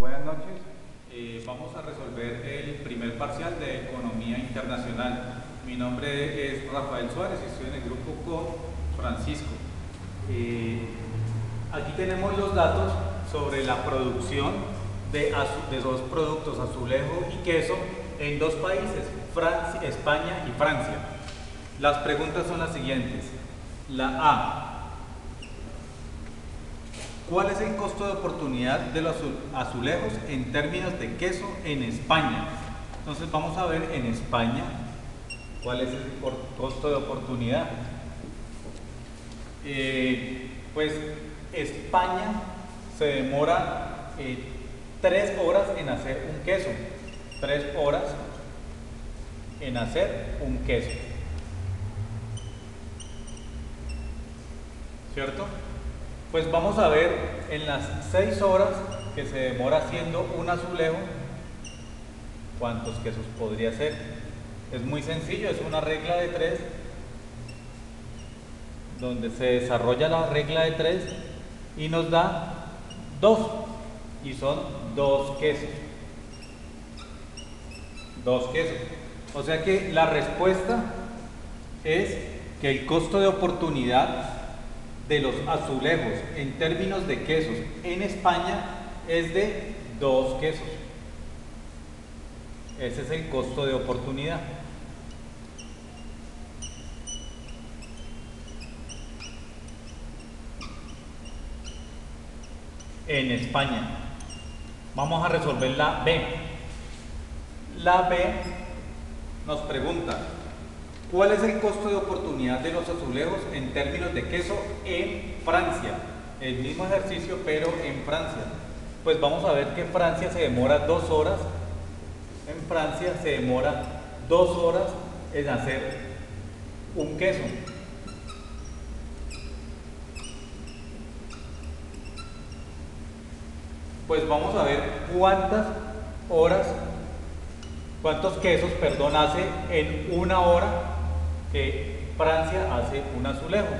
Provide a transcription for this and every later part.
Buenas noches. Vamos a resolver el primer parcial de Economía Internacional. Mi nombre es Rafael Suárez y estoy en el grupo con Francisco. Aquí tenemos los datos sobre la producción de dos productos, azulejo y queso, en dos países, España y Francia. Las preguntas son las siguientes. La A. ¿Cuál es el costo de oportunidad de los azulejos en términos de queso en España? Entonces vamos a ver en España cuál es el costo de oportunidad. Pues España se demora 3 horas en hacer un queso. 3 horas en hacer un queso. ¿Cierto? Pues vamos a ver en las 6 horas que se demora haciendo un azulejo, ¿cuántos quesos podría ser? Es muy sencillo, es una regla de 3, donde se desarrolla la regla de 3 y nos da 2, y son 2 quesos. 2 quesos. O sea que la respuesta es que el costo de oportunidad de los azulejos en términos de quesos en España es de 2 quesos. Ese es el costo de oportunidad. En España. Vamos a resolver la B. La B nos pregunta: ¿cuál es el costo de oportunidad de los azulejos en términos de queso en Francia? El mismo ejercicio, pero en Francia. Pues vamos a ver que Francia se demora 2 horas. En Francia se demora 2 horas en hacer un queso. Pues vamos a ver cuántos quesos, hace en 1 hora que Francia hace un azulejo.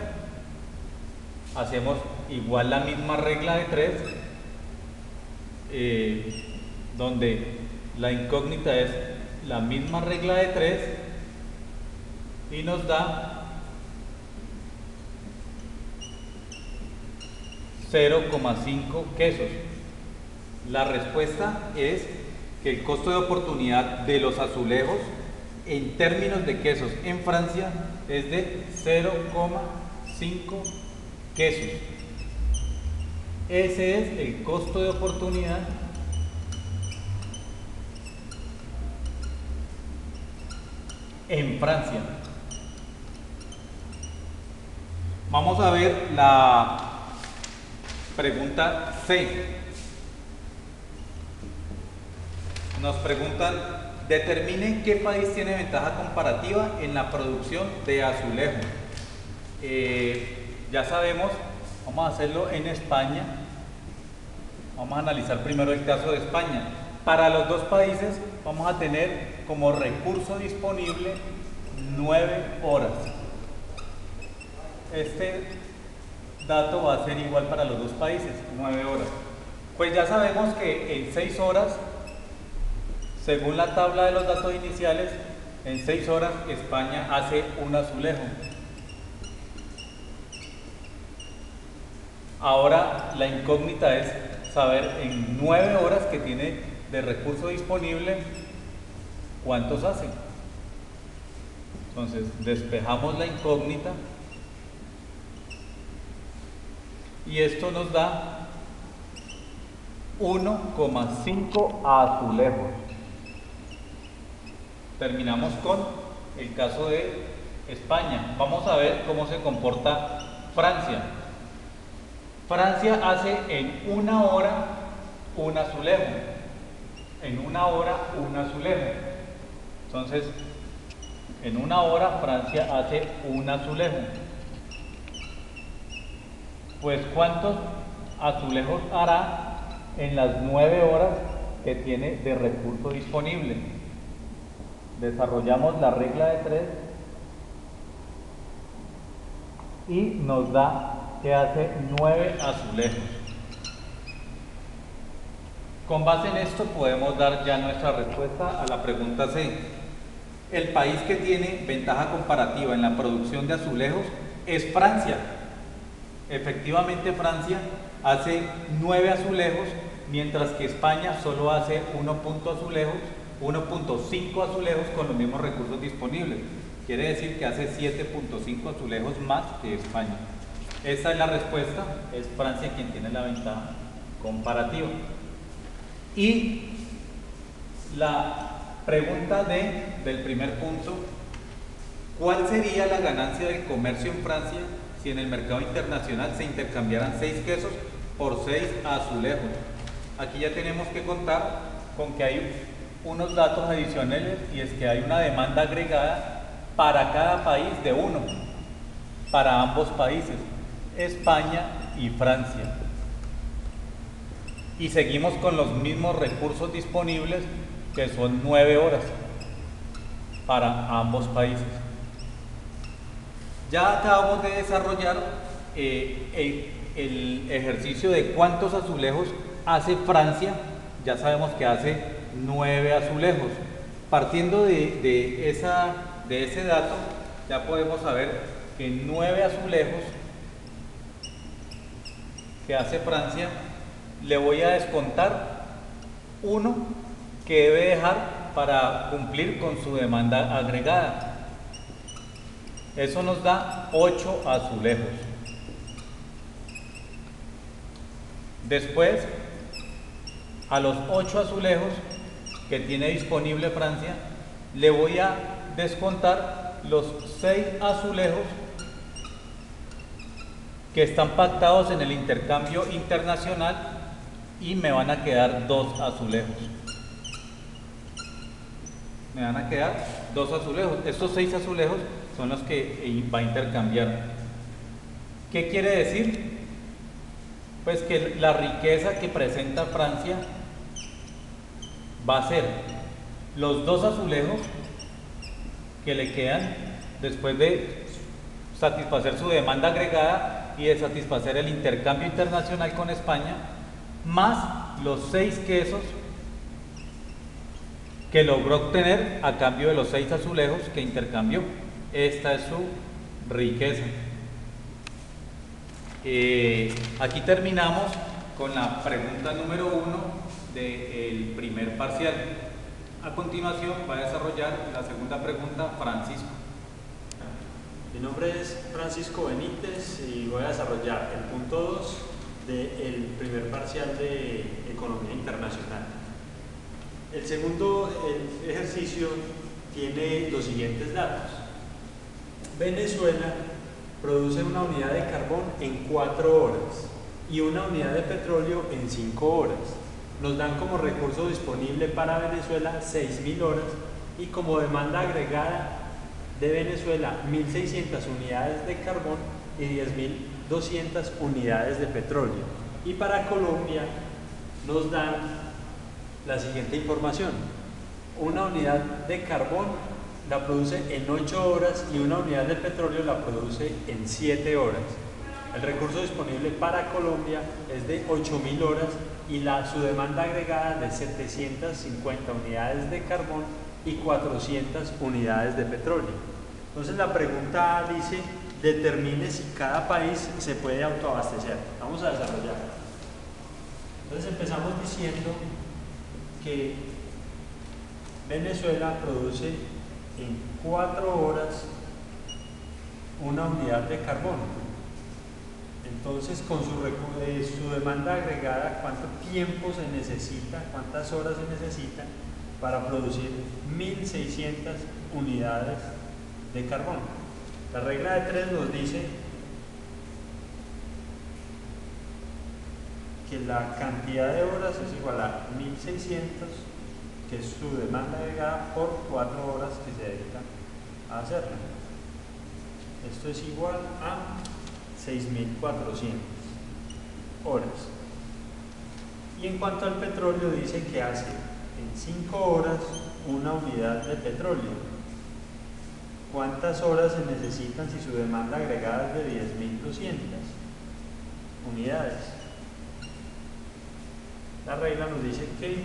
Hacemos igual la misma regla de 3, donde la incógnita es la misma regla de 3 y nos da 0,5 quesos. La respuesta es que el costo de oportunidad de los azulejos en términos de quesos en Francia es de 0,5 quesos. Ese es el costo de oportunidad en Francia. Vamos a ver la pregunta C. Nos preguntan: determinen qué país tiene ventaja comparativa en la producción de azulejo. Ya sabemos, vamos a hacerlo en España. Vamos a analizar primero el caso de España. Para los dos países vamos a tener como recurso disponible 9 horas. Este dato va a ser igual para los dos países, 9 horas. Pues ya sabemos que en 6 horas, según la tabla de los datos iniciales, en 6 horas España hace un azulejo. Ahora la incógnita es saber en 9 horas que tiene de recurso disponible, ¿cuántos hacen? Entonces despejamos la incógnita y esto nos da 1,5 azulejos. Terminamos con el caso de España. Vamos a ver cómo se comporta Francia. Francia hace en 1 hora un azulejo. En 1 hora un azulejo. Entonces, en 1 hora Francia hace un azulejo. Pues ¿cuántos azulejos hará en las 9 horas que tiene de recurso disponible? Desarrollamos la regla de 3 y nos da que hace 9 azulejos. Con base en esto podemos dar ya nuestra respuesta a la pregunta C. El país que tiene ventaja comparativa en la producción de azulejos es Francia. Efectivamente, Francia hace 9 azulejos, mientras que España solo hace 1.5 azulejos con los mismos recursos disponibles. Quiere decir que hace 7.5 azulejos más que España. Esa es la respuesta, es Francia quien tiene la ventaja comparativa. Y la pregunta del primer punto: ¿cuál sería la ganancia del comercio en Francia si en el mercado internacional se intercambiaran 6 quesos por 6 azulejos? Aquí ya tenemos que contar con que hay unos datos adicionales, y es que hay una demanda agregada para cada país de 1, para ambos países, España y Francia. Y seguimos con los mismos recursos disponibles, que son 9 horas para ambos países. Ya acabamos de desarrollar el ejercicio de cuántos azulejos hace Francia. Ya sabemos que hace 9 azulejos. Partiendo de ese dato, ya podemos saber que 9 azulejos que hace Francia, le voy a descontar 1 que debe dejar para cumplir con su demanda agregada. Eso nos da 8 azulejos. Después, a los 8 azulejos que tiene disponible Francia, le voy a descontar los 6 azulejos que están pactados en el intercambio internacional, y me van a quedar 2 azulejos. Me van a quedar 2 azulejos. Estos 6 azulejos son los que va a intercambiar. ¿Qué quiere decir? Pues que la riqueza que presenta Francia va a ser los 2 azulejos que le quedan después de satisfacer su demanda agregada y de satisfacer el intercambio internacional con España, más los 6 quesos que logró obtener a cambio de los 6 azulejos que intercambió. Esta es su riqueza. Aquí terminamos con la pregunta número 1 del primer parcial. A continuación va a desarrollar la segunda pregunta Francisco. Mi nombre es Francisco Benítez y voy a desarrollar el punto 2 del primer parcial de Economía Internacional. El segundo ejercicio tiene los siguientes datos. Venezuela produce una unidad de carbón en 4 horas y una unidad de petróleo en 5 horas. Nos dan como recurso disponible para Venezuela 6.000 horas y como demanda agregada de Venezuela 1.600 unidades de carbón y 10.200 unidades de petróleo. Y para Colombia nos dan la siguiente información: una unidad de carbón la produce en 8 horas y una unidad de petróleo la produce en 7 horas. El recurso disponible para Colombia es de 8.000 horas y su demanda agregada de 750 unidades de carbón y 400 unidades de petróleo. Entonces la pregunta dice: determine si cada país se puede autoabastecer. Vamos a desarrollar. Entonces empezamos diciendo que Venezuela produce en 4 horas una unidad de carbón. Entonces, con su demanda agregada, ¿cuánto tiempo se necesita? ¿Cuántas horas se necesitan para producir 1.600 unidades de carbón? La regla de 3 nos dice que la cantidad de horas es igual a 1.600, que es su demanda agregada, por 4 horas que se dedican a hacerla. Esto es igual a 6.400 horas. Y en cuanto al petróleo, dice que hace en 5 horas una unidad de petróleo. ¿Cuántas horas se necesitan si su demanda agregada es de 10.200 unidades? La regla nos dice que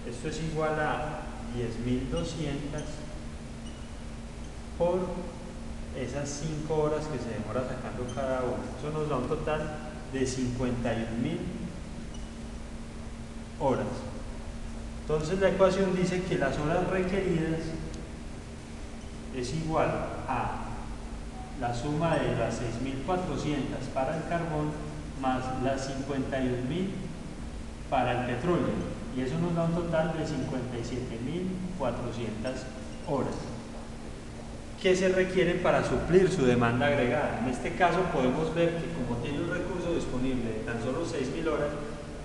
esto es igual a 10.200 por esas 5 horas que se demora sacando cada uno. Eso nos da un total de 51.000 horas. Entonces la ecuación dice que las horas requeridas es igual a la suma de las 6.400 para el carbón más las 51.000 para el petróleo, y eso nos da un total de 57.400 horas que se requieren para suplir su demanda agregada. En este caso podemos ver que como tiene un recurso disponible de tan solo 6.000 horas,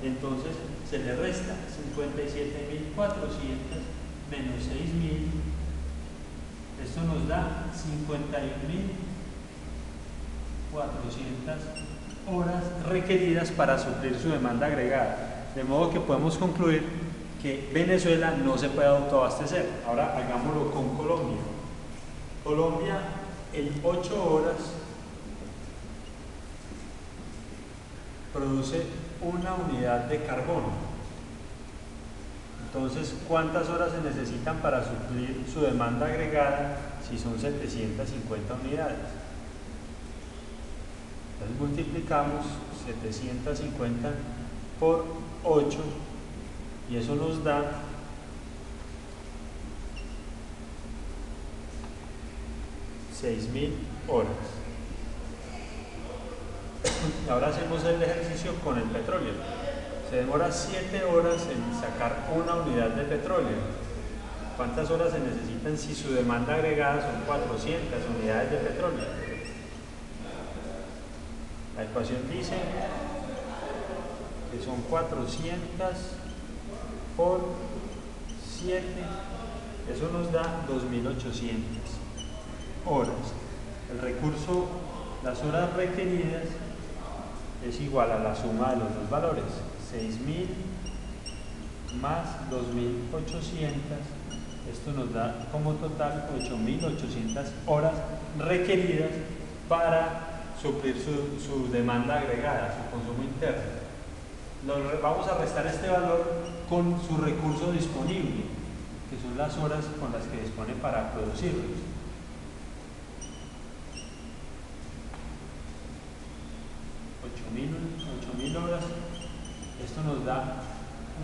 entonces se le resta 57.400 menos 6.000, esto nos da 51.400 horas requeridas para suplir su demanda agregada. De modo que podemos concluir que Venezuela no se puede autoabastecer. Ahora hagámoslo con Colombia. Colombia en 8 horas produce una unidad de carbono. Entonces, ¿cuántas horas se necesitan para suplir su demanda agregada si son 750 unidades? Entonces multiplicamos 750 por 8 y eso nos da 6.000 horas. Ahora hacemos el ejercicio con el petróleo. Se demora 7 horas en sacar una unidad de petróleo. ¿Cuántas horas se necesitan si su demanda agregada son 400 unidades de petróleo? La ecuación dice que son 400 por 7, eso nos da 2.800 horas. El recurso, las horas requeridas, es igual a la suma de los dos valores, 6.000 más 2.800, esto nos da como total 8.800 horas requeridas para suplir su demanda agregada, su consumo interno. Vamos a restar este valor con su recurso disponible, que son las horas con las que dispone para producirlos. 8.000 horas, esto nos da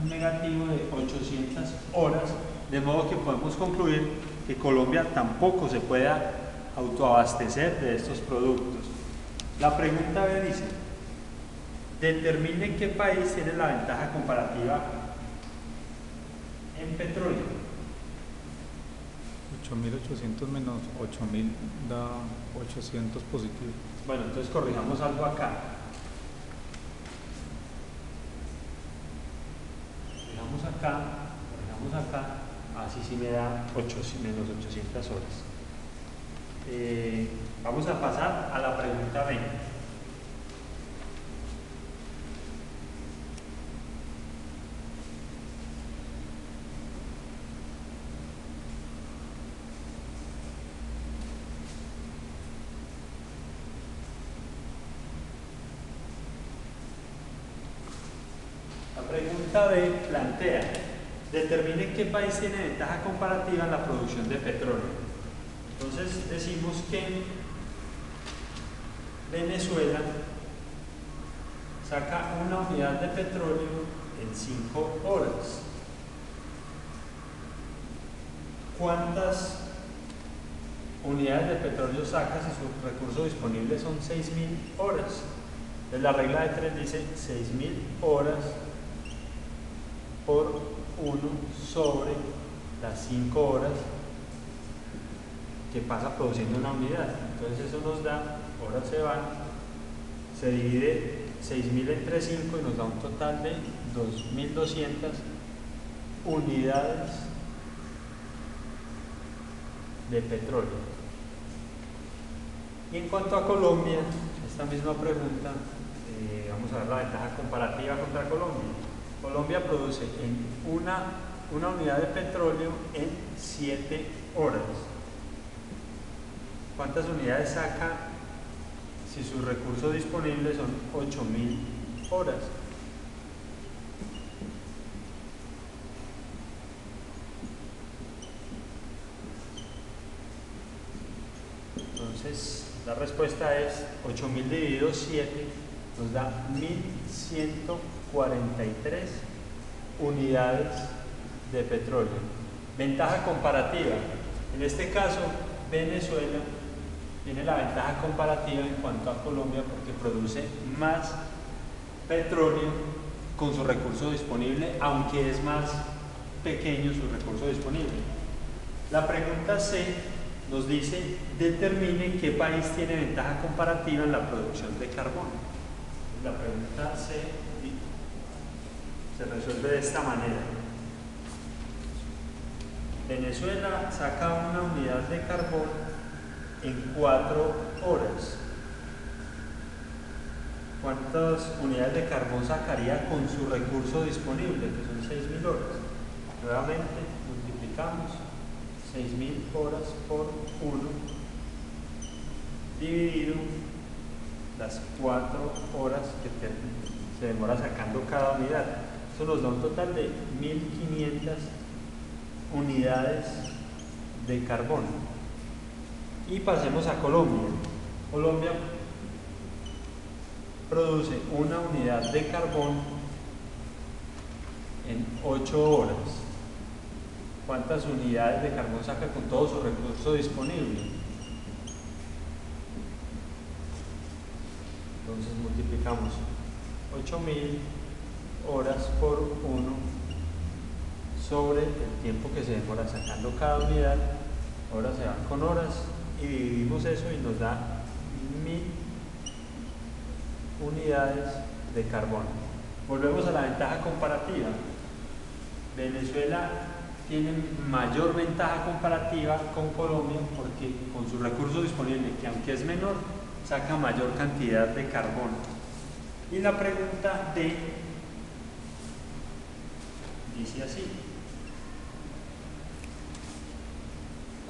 un negativo de 800 horas, de modo que podemos concluir que Colombia tampoco se pueda autoabastecer de estos productos. La pregunta B dice: determine qué país tiene la ventaja comparativa en petróleo. 8.800 menos 8.000 da 800 positivo. Bueno, entonces corrijamos algo acá. Corrijamos acá, así sí me da menos 800 horas. Vamos a pasar a la pregunta 20. La pregunta B plantea: determine qué país tiene ventaja comparativa en la producción de petróleo. Entonces decimos que Venezuela saca una unidad de petróleo en 5 horas. ¿Cuántas unidades de petróleo saca si su recurso disponible son 6.000 horas? Entonces la regla de 3 dice 6.000 horas por 1 sobre las 5 horas que pasa produciendo una unidad. Entonces eso nos da, horas se van, se divide 6.000 entre 5 y nos da un total de 2.200 unidades de petróleo. Y en cuanto a Colombia, esta misma pregunta, vamos a ver la ventaja comparativa contra Colombia. Colombia produce en una unidad de petróleo en 7 horas. ¿Cuántas unidades saca si sus recursos disponibles son 8.000 horas? Entonces, la respuesta es 8.000 dividido 7 nos da 1.143 unidades de petróleo. Ventaja comparativa. En este caso, Venezuela tiene la ventaja comparativa en cuanto a Colombia porque produce más petróleo con su recurso disponible, aunque es más pequeño su recurso disponible. La pregunta C nos dice, determine qué país tiene ventaja comparativa en la producción de carbón. La pregunta C se resuelve de esta manera. Venezuela saca una unidad de carbón en 4 horas. ¿Cuántas unidades de carbón sacaría con su recurso disponible, que son 6.000 horas? Nuevamente multiplicamos 6.000 horas por 1 dividido las 4 horas que se demora sacando cada unidad. Eso nos da un total de 1.500 unidades de carbón. Y pasemos a Colombia. Colombia produce una unidad de carbón en 8 horas. ¿Cuántas unidades de carbón saca con todo su recurso disponible? Entonces multiplicamos 8.000 horas por 1 sobre el tiempo que se demora sacando cada unidad. Ahora se van con horas y dividimos eso y nos da 1.000 unidades de carbón. Volvemos a la ventaja comparativa. Venezuela tiene mayor ventaja comparativa con Colombia porque con su recurso disponible, que aunque es menor, saca mayor cantidad de carbón. Y la pregunta D dice así: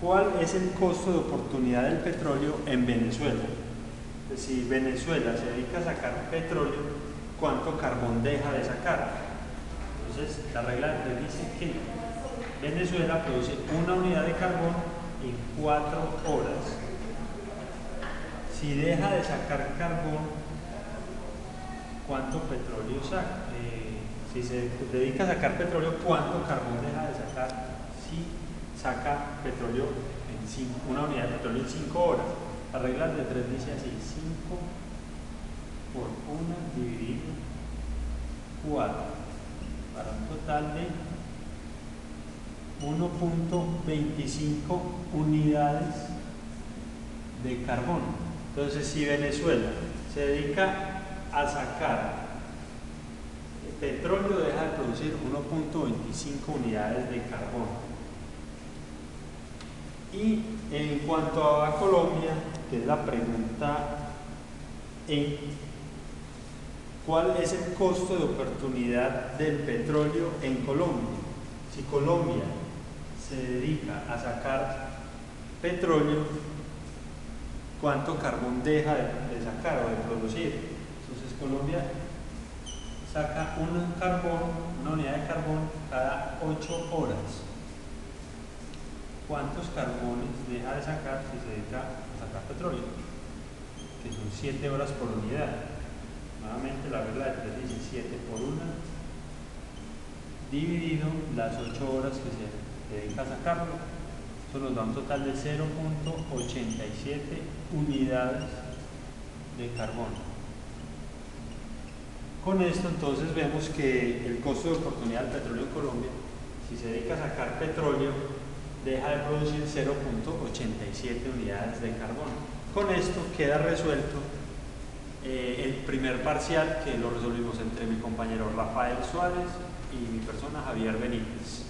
¿cuál es el costo de oportunidad del petróleo en Venezuela? Pues si Venezuela se dedica a sacar petróleo, ¿cuánto carbón deja de sacar? Entonces, la regla de 3 dice que Venezuela produce una unidad de carbón en 4 horas. Si deja de sacar carbón, ¿cuánto petróleo saca? Si se dedica a sacar petróleo, ¿cuánto carbón deja de sacar? Si saca petróleo una unidad de petróleo en 5 horas. La regla de 3 dice así: 5 por 1 dividido 4, para un total de 1.25 unidades de carbón. Entonces, si Venezuela se dedica a sacar petróleo, deja de producir 1.25 unidades de carbón. Y en cuanto a Colombia, que es la pregunta E, ¿cuál es el costo de oportunidad del petróleo en Colombia? Si Colombia se dedica a sacar petróleo, ¿cuánto carbón deja de sacar o de producir? Entonces Colombia saca una unidad de carbón cada 8 horas. ¿Cuántos carbones deja de sacar si se dedica a sacar petróleo? Que son 7 horas por unidad. Nuevamente la regla de 3 dice 7 por 1 dividido las 8 horas que se dedica a sacarlo. Eso nos da un total de 0.87 unidades de carbón. Con esto entonces vemos que el costo de oportunidad del petróleo en Colombia, si se dedica a sacar petróleo, deja de producir 0.87 unidades de carbón. Con esto queda resuelto el primer parcial, que lo resolvimos entre mi compañero Rafael Suárez y mi persona Javier Benítez.